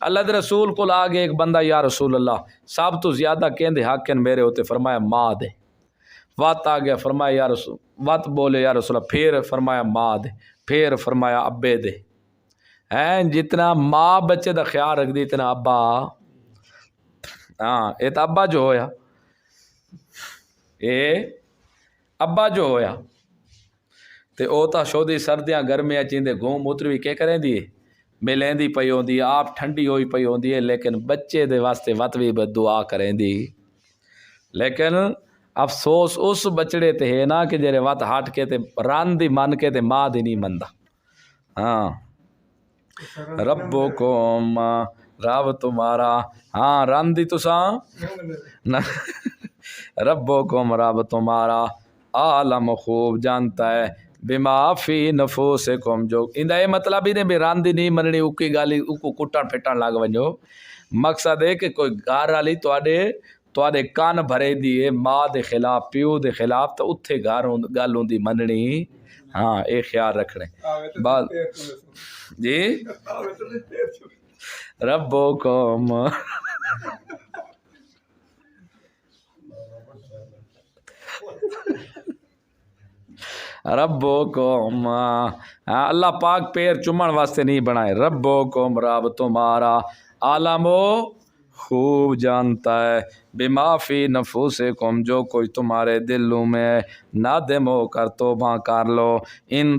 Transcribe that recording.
अल्लाह दे रसूल को आगे एक बंदा या रसूल अल्लाह सब तो ज़्यादा कहते हक मेरे होते, फरमाया माँ दे। वत आ गया, फरमाया या रसूल, वत बोले या रसूल, फिर फरमाया माँ दे, फिर फरमाया अब्बे दे। हैं जितना माँ बच्चे का ख्याल रखती इतना अब्बा। हाँ ये तो अब्बा जो होया, ये अब्बा जो होया ते ओ तो शोधी सर्दियाँ गर्मियाँ चींदे घूम उतर भी क्या करें दी मिलेंदी पई होंदी, आप ठंडी होई पई होंदी है, लेकिन बच्चे दे वास्ते वत भी दुआ करें दी। लेकिन अफसोस उस बचड़े ते है ना कि जेरे वत हट के ते रन दी मन के ते माँ दी नहीं मनदा। हाँ रब्बो को रब तुम्हारा, हाँ रन दी तुसा रब्बो को रब तुम्हारा आलम खूब जानता है बिमाफी नफो से कौम जो इंदा ये मतलब ही ने भी रांदी नहीं मननी उकी गाली उको कुटन फिटन लग वजो। मकसद है कि कोई घर वाली तुआडे कान भरे दिए माँ दे खिलाफ प्यो दे खिलाफ तो उत्थे घर गल होंदी मननी। हाँ ये ख्याल रखने बात जी रब्बो कौम रब्बो कौम, अल्लाह पाक पैर चुमन वास्ते नहीं बनाए। रब्बो कौम रब तुम्हारा आलमो खूब जानता है बेमाफी नफूसे कौम जो कोई तुम्हारे दिलों में नादिम हो कर तौबा कर लो इन